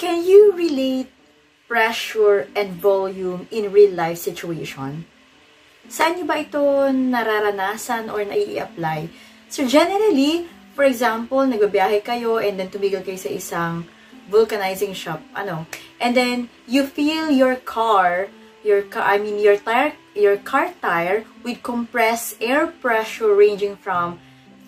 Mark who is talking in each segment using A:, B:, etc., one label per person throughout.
A: can you relate pressure and volume in real-life situation? Saan nyo ba ito nararanasan or nai-apply? So generally, for example, nagbabiyahe kayo and then tumigil kayo sa isang vulcanizing shop, and then you fill your car tire with compressed air pressure ranging from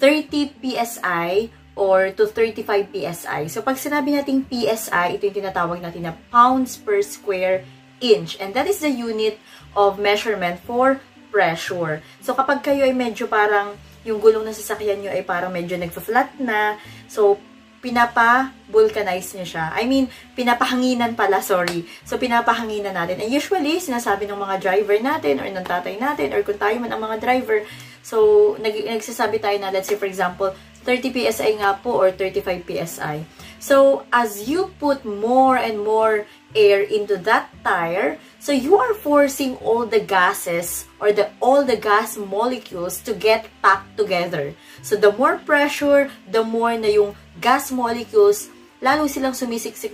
A: 30 psi or to 35 psi. So, pag sinabi nating psi, ito yung tinatawag natin na pounds per square inch. And that is the unit of measurement for pressure. So, kapag kayo ay medyo parang yung gulong ng sasakyan nyo ay parang medyo nagfa-flat na, so, pinapa-vulcanize nyo siya. I mean, pinapahanginan pala, sorry. So, pinapahanginan natin. And usually, sinasabi ng mga driver natin or ng tatay natin or kung tayo man ang mga driver, so, nagsasabi tayo na, let's say, for example, 30 psi nga po or 35 psi. So, as you put more and more air into that tire, so you are forcing all the gases or all the gas molecules to get packed together. So, the more pressure, the more na yung gas molecules, lalo silang sumisiksik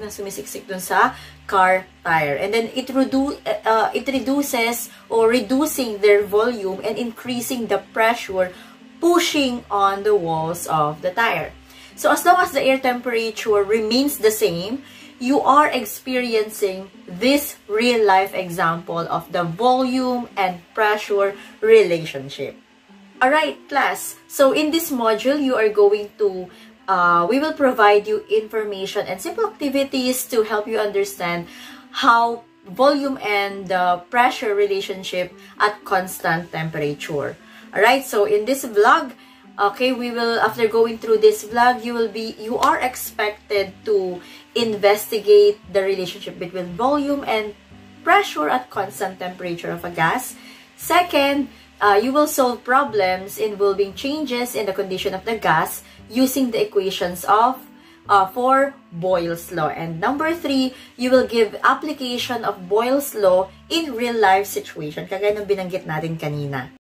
A: dun sa car tire. And then, it reduces or reducing their volume and increasing the pressure pushing on the walls of the tire. So, as long as the air temperature remains the same, you are experiencing this real-life example of the volume and pressure relationship. Alright, class. So, in this module, you are going to, we will provide you information and simple activities to help you understand how volume and pressure relationship at constant temperature. Alright, so in this vlog, okay, we will, after going through this vlog, you are expected to investigate the relationship between volume and pressure at constant temperature of a gas. Second, you will solve problems involving changes in the condition of the gas using the equations of for Boyle's law. And number 3, you will give application of Boyle's law in real-life situation, kagaya ng binanggit natin kanina.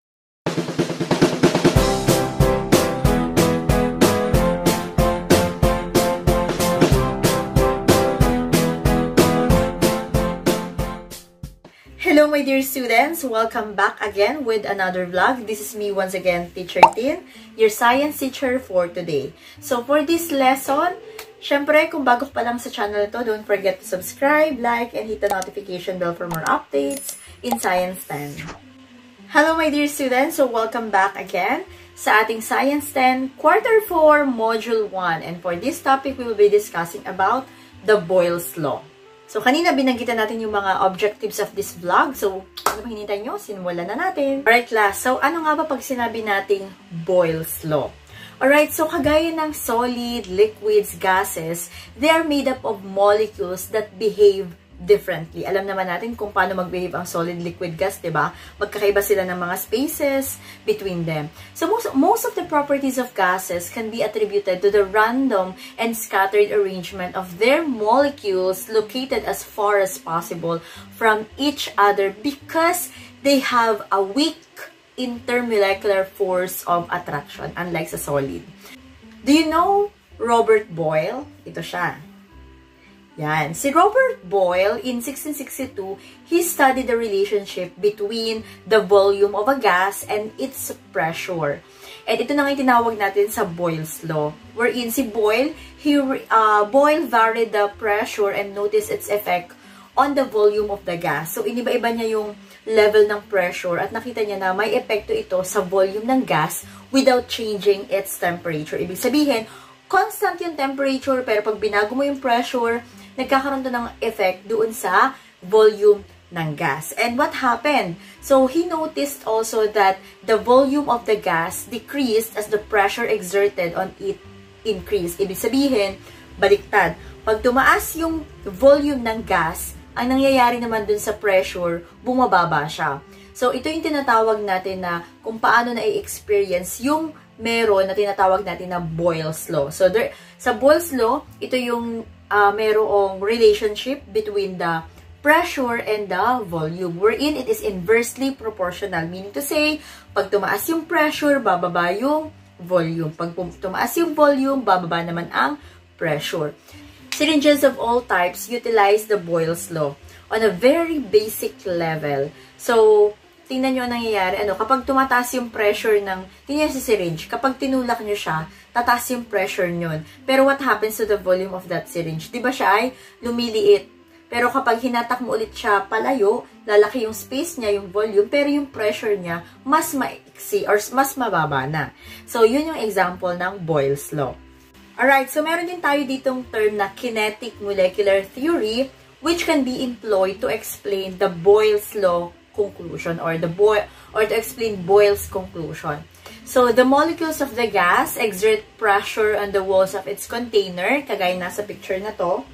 A: Hello my dear students, welcome back again with another vlog. This is me once again, Teacher Tin, your science teacher for today. So for this lesson, syempre kung bago pa lang sa channel ito, don't forget to subscribe, like, and hit the notification bell for more updates in Science 10. Hello my dear students, so welcome back again sa ating Science 10 Quarter 4 Module 1. And for this topic, we will be discussing about the Boyle's Law. So, kanina binanggitan natin yung mga objectives of this vlog. So, ano bang hinintay nyo? Simulan na natin. Alright, class. So, ano nga ba pag sinabi nating Boyle's Law? Alright, so kagaya ng solid, liquids, gases, they are made up of molecules that behave differently. Alam naman natin kung paano mag-behave ang solid, liquid, gas, diba? Magkakaiba sila ng mga spaces between them. So, most of the properties of gases can be attributed to the random and scattered arrangement of their molecules located as far as possible from each other because they have a weak intermolecular force of attraction, unlike sa solid. Do you know Robert Boyle? Ito siya. Yan. Si Robert Boyle, in 1662, he studied the relationship between the volume of a gas and its pressure. And ito na nga yung tinawag natin sa Boyle's Law. Wherein si Boyle, Boyle varied the pressure and noticed its effect on the volume of the gas. So, iniba-iba niya yung level ng pressure at nakita niya na may epekto ito sa volume ng gas without changing its temperature. Ibig sabihin, constant yung temperature pero pag binago mo yung pressure, nagkakaroon to ng effect doon sa volume ng gas. And what happened? So, he noticed also that the volume of the gas decreased as the pressure exerted on it increased. Ibig sabihin, baliktad. Pag tumaas yung volume ng gas, ang nangyayari naman dun sa pressure, bumababa siya. So, ito yung tinatawag natin na kung paano na-experience yung meron na tinatawag natin na Boyle's Law. So, sa Boyle's Law, ito yung merong relationship between the pressure and the volume, wherein it is inversely proportional. Meaning to say, pag tumaas yung pressure, bababa yung volume. Pag tumaas yung volume, bababa naman ang pressure. Syringes of all types utilize the Boyle's Law on a very basic level. So, tingnan nyo ang nangyayari. Kapag tumataas yung pressure tingnan sa syringe, kapag tinulak nyo siya, tataas yung pressure nyon. Pero what happens to the volume of that syringe? Diba siya ay lumiliit? Pero kapag hinatak mo ulit siya palayo, lalaki yung space niya, yung volume, pero yung pressure niya, mas maiksi or mas mababa na. So, yun yung example ng Boyle's Law. Alright, so meron din tayo ditong term na kinetic molecular theory, which can be employed to explain the Boyle's Law conclusion or to explain Boyle's conclusion. So, the molecules of the gas exert pressure on the walls of its container, kagaya nasa picture na to.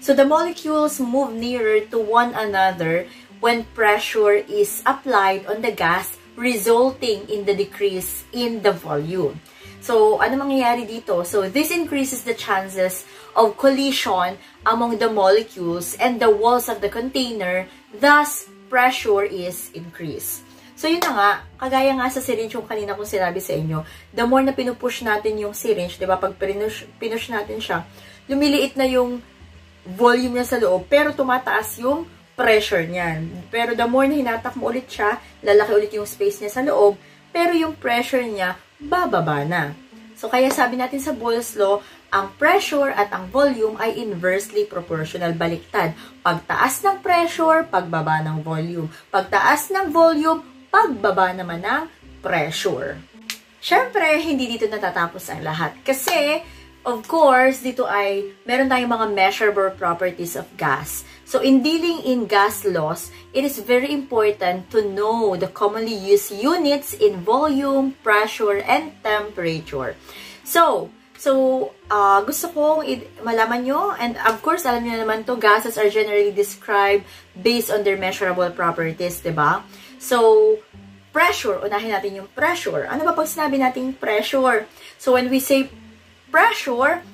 A: So, the molecules move nearer to one another when pressure is applied on the gas, resulting in the decrease in the volume. So, ano mangyayari dito? So, this increases the chances of collision among the molecules and the walls of the container, thus, pressure is increased. So, yun na nga, kagaya nga sa syringe yung kanina kong sinabi sa inyo, the more na pinupush natin yung syringe, di ba, pag pinush natin siya, lumiliit na yung volume niya sa loob, pero tumataas yung pressure niyan. Pero the more na hinatak mo ulit siya, lalaki ulit yung space niya sa loob, pero yung pressure niya, bababa na. So, kaya sabi natin sa Boyle's Law, ang pressure at ang volume ay inversely proportional, baliktad. Pagtaas ng pressure, pagbaba ng volume. Pagtaas ng volume, pagbaba naman ng pressure. Siyempre, hindi dito natatapos ang lahat. Kasi, of course, dito ay meron tayong mga measurable properties of gas. So, in dealing in gas laws, it is very important to know the commonly used units in volume, pressure, and temperature. So, gusto kong malaman nyo, and of course, alam nyo naman to, gases are generally described based on their measurable properties, diba? So, pressure, unahin natin yung pressure. Ano ba pag sinabi natin pressure? So, when we say pressure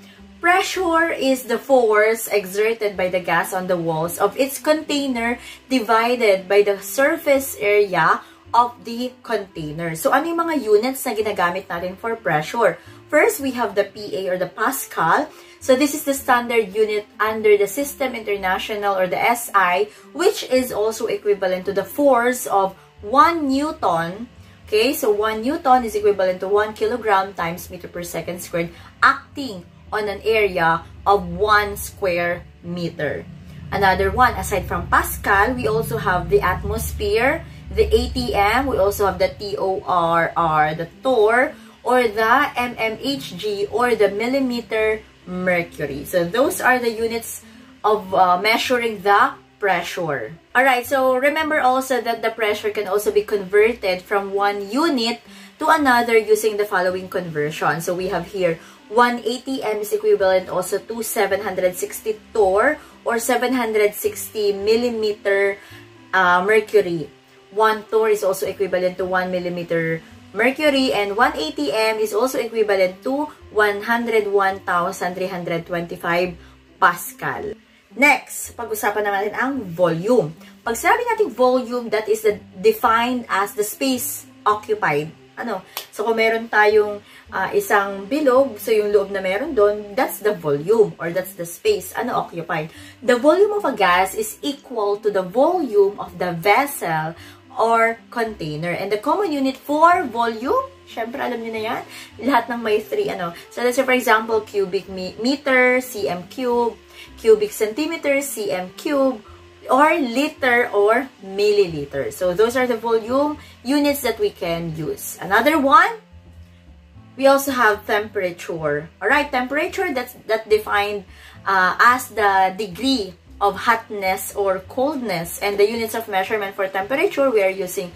A: is the force exerted by the gas on the walls of its container divided by the surface area of the container. So, ano yung mga units na ginagamit natin for pressure? First, we have the PA or the Pascal. So, this is the standard unit under the System International or the SI, which is also equivalent to the force of 1 Newton. Okay, so 1 Newton is equivalent to 1 kilogram times meter per second squared, acting on an area of 1 square meter. Another one, aside from Pascal, we also have the atmosphere, the ATM, we also have the TORR, the torr, or the mmHg, or the millimeter mercury. So those are the units of measuring the pressure. Alright, so remember also that the pressure can also be converted from one unit to another using the following conversion. So we have here 1 ATM is equivalent also to 760 torr or 760 millimeter mercury. 1 torr is also equivalent to 1 millimeter mercury, and 1 ATM is also equivalent to 101,325 Pascal. Next, pag-usapan naman natin ang volume. Pag sinabi natin volume, that is defined as the space occupied. So, kung meron tayong isang bilog, so yung loob na meron doon, that's the volume or that's the space occupied. The volume of a gas is equal to the volume of the vessel or container. And the common unit for volume, syempre alam niyo na yan, lahat ng may 3 So, let's say for example, cubic meter, cm cube, cubic centimeter, cm cube, or liter or milliliter. So, those are the volume units that we can use. Another one, we also have temperature. Alright, temperature, that's defined as the degree of hotness or coldness, and the units of measurement for temperature, we are using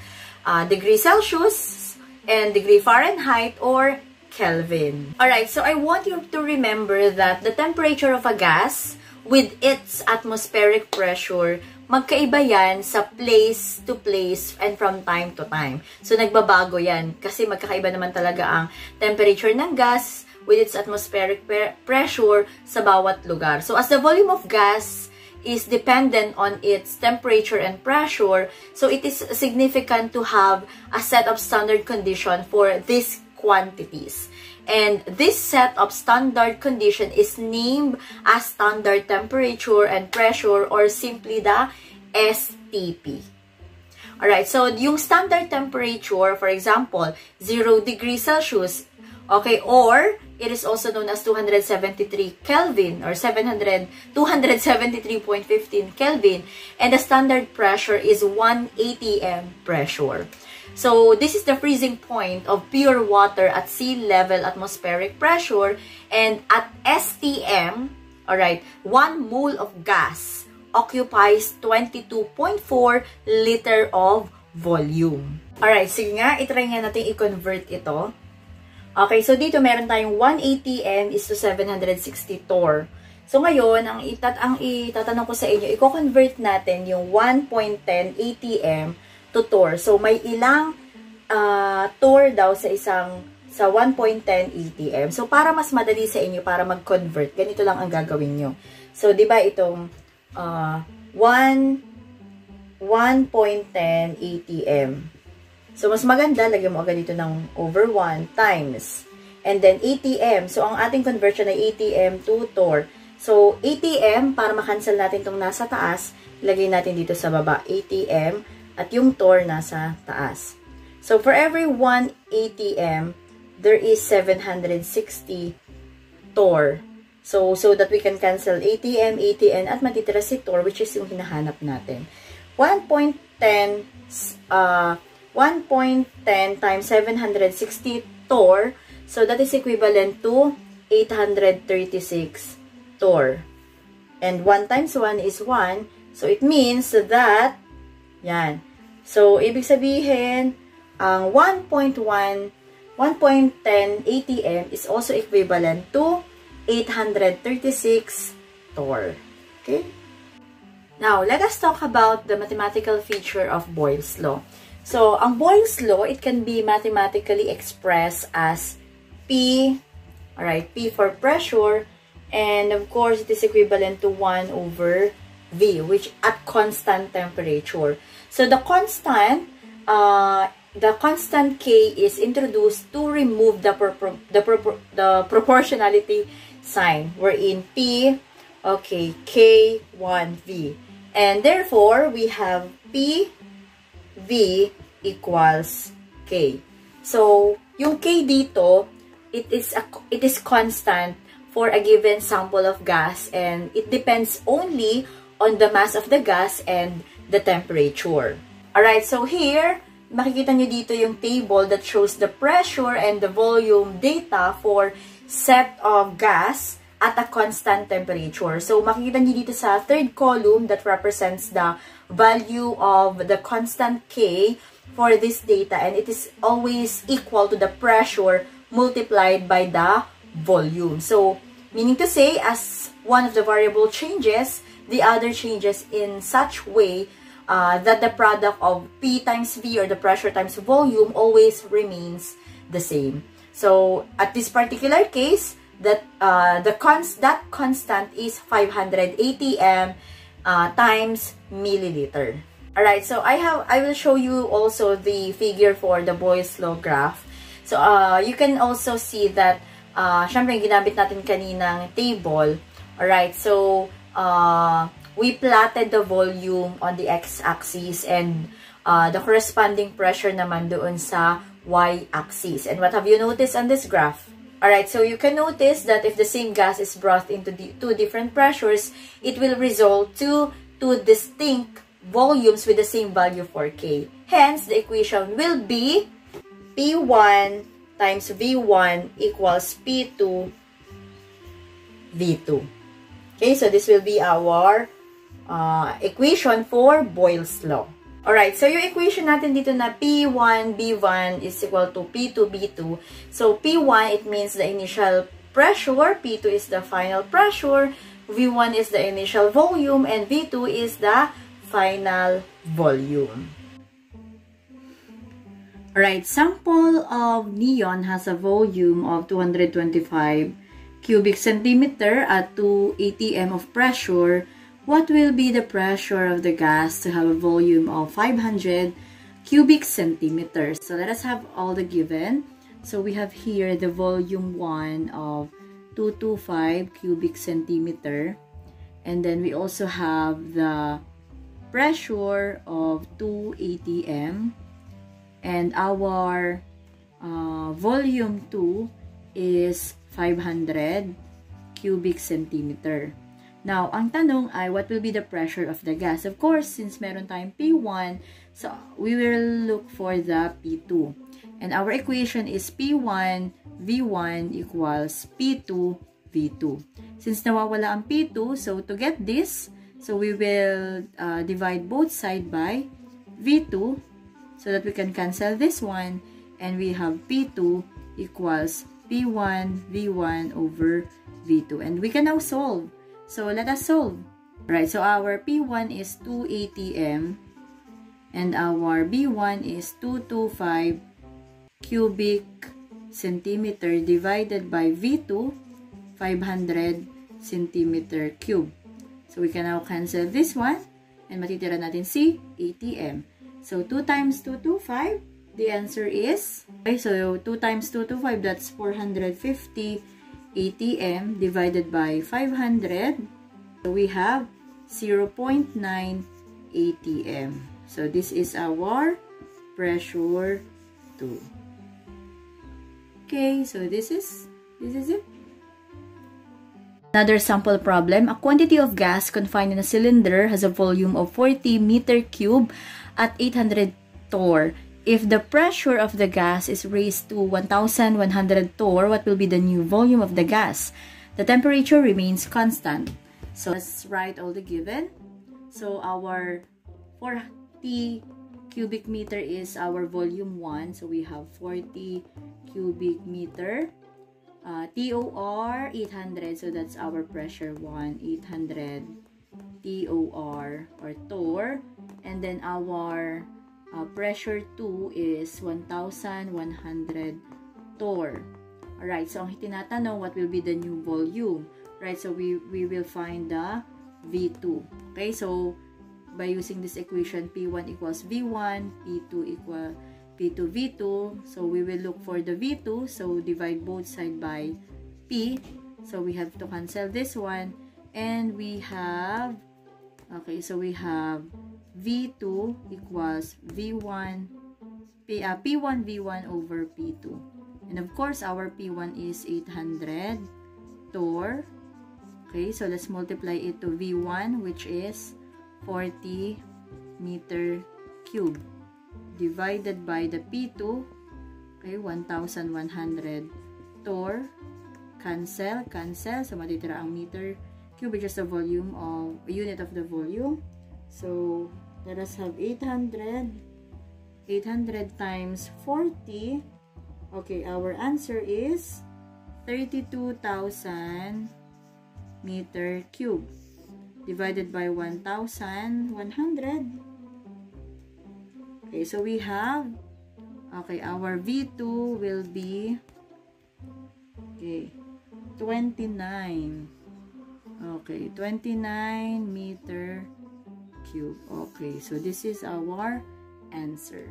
A: degree Celsius and degree Fahrenheit or Kelvin. Alright, so I want you to remember that the temperature of a gas with its atmospheric pressure, magkaiba yan sa place to place and from time to time. So, nagbabago yan kasi magkakaiba naman talaga ang temperature ng gas with its atmospheric pressure sa bawat lugar. So, as the volume of gas is dependent on its temperature and pressure, so it is significant to have a set of standard condition for these quantities. And this set of standard condition is named as standard temperature and pressure, or simply the STP. Alright, so yung standard temperature, for example, 0 degrees Celsius, okay, or it is also known as 273 Kelvin or 273.15 Kelvin, and the standard pressure is 1 atm pressure. So, this is the freezing point of pure water at sea level atmospheric pressure, and at STM, alright, 1 mole of gas occupies 22.4 liter of volume. Alright, sige nga, itry nga natin i-convert ito. Okay, so dito meron tayong 1 atm is to 760 torr. So ngayon, ang itatanong ko sa inyo, i-convert natin yung 1.10 atm to torr. So may ilang torr daw sa 1.10 atm. So para mas madali sa inyo para mag-convert, ganito lang ang gagawin nyo. So 'di ba itong 1.10 atm. So mas maganda lagyan mo agad dito ng over 1 times and then atm. So ang ating conversion ay atm to torr. So atm, para makancel natin itong nasa taas, ilagay natin dito sa baba atm. At yung torr nasa taas. So, for every 1 atm, there is 760 torr. So that we can cancel atm, atn, at matitira si torr, which is yung hinahanap natin. 1.10 times 760 torr. So, that is equivalent to 836 torr. And 1 times 1 is 1. So, it means that, yan. So, ibig sabihin, ang 1.10 atm is also equivalent to 836 torr. Okay? Now, let us talk about the mathematical feature of Boyle's law. So, ang Boyle's law, it can be mathematically expressed as P, alright, P for pressure, and of course, it is equivalent to 1 over V, which at constant temperature. So the constant K is introduced to remove the proportionality sign, wherein P, okay, K1V, and therefore we have PV equals K. So yung K dito, it is constant for a given sample of gas, and it depends only on the mass of the gas and the temperature. Alright, so here, makikita nyo dito yung table that shows the pressure and the volume data for set of gas at a constant temperature. So, makikita nyo dito sa third column that represents the value of the constant K for this data, and it is always equal to the pressure multiplied by the volume. So, meaning to say, as one of the variable changes, the other changes in such way that the product of P times V, or the pressure times volume, always remains the same. So, at this particular case, that constant is 500 atm times milliliter. Alright, so I will show you also the figure for the Boyle's law graph. So, you can also see that, syempre, ginamit natin kaninang table. Alright, so, we plotted the volume on the x-axis and the corresponding pressure naman doon sa y-axis. And what have you noticed on this graph? Alright, so you can notice that if the same gas is brought into two different pressures, it will result to two distinct volumes with the same value for K. Hence, the equation will be P1 times V1 equals P2 V2. Okay, so this will be our equation for Boyle's law. Alright, so yung equation natin dito na P1 B1 is equal to P2 B2. So P1, it means the initial pressure, P2 is the final pressure, V1 is the initial volume, and V2 is the final volume. Alright, sample of neon has a volume of 225 cubic centimeter at 2 atm of pressure. What will be the pressure of the gas to have a volume of 500 cubic centimeters? So let us have all the given. So we have here the volume 1 of 225 cubic centimeter. And then we also have the pressure of 2 atm. And our volume 2 is 500 cubic centimeter. Now, ang tanong ay, what will be the pressure of the gas? Of course, since meron tayong P1, so we will look for the P2. And our equation is P1 V1 equals P2 V2. Since nawawala ang P2, so to get this, so we will divide both sides by V2 so that we can cancel this one. And we have P2 equals P1 V1 over V2. And we can now solve. So let us solve. Right, so our P1 is 2 atm and our B1 is 225 cubic centimeter divided by V2, 500 centimeter cube. So we can now cancel this one and matitira natin si atm. So 2 times 225, the answer is, okay, so 2 times 225, that's 450 atm divided by 500. So we have 0.9 atm. So this is our pressure 2. Okay, so this is it. Another sample problem. A quantity of gas confined in a cylinder has a volume of 40 meter cube at 800 torr. If the pressure of the gas is raised to 1100 torr, what will be the new volume of the gas? The temperature remains constant. So let's write all the given. So our 40 cubic meter is our volume 1. So we have 40 cubic meter. TOR 800. So that's our pressure 1. 800 TOR or torr. And then our pressure 2 is 1,100 torr. Alright, so ang tinatanong, what will be the new volume? Right, so we will find the V2. Okay, so by using this equation, P1 equals V1, P2 equal P2 V2. So we will look for the V2. So divide both sides by P. So we have to cancel this one. And we have, okay, so we have V2 equals V1, P1 V1 over P2. And of course, our P1 is 800 torr. Okay, so let's multiply it to V1, which is 40 meter cube. Divided by the P2, okay, 1,100 torr. Cancel. So matitira ang meter cube, which is the volume of, unit of the volume. So let us have 800 times 40. Okay, our answer is 32,000 meter cube divided by 1,100. Okay, so we have, okay, our V2 will be, okay, 29. Okay, 29 meter cube. Okay, so this is our answer.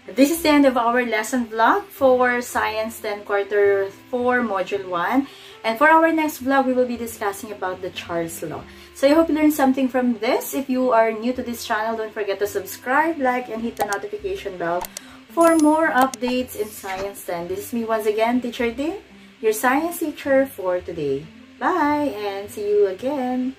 A: This is the end of our lesson vlog for Science 10 Quarter 4 Module 1. And for our next vlog, we will be discussing about the Charles Law. So I hope you learned something from this. If you are new to this channel, don't forget to subscribe, like, and hit the notification bell for more updates in Science 10. This is me once again, Teacher Tin, your science teacher for today. Bye and see you again.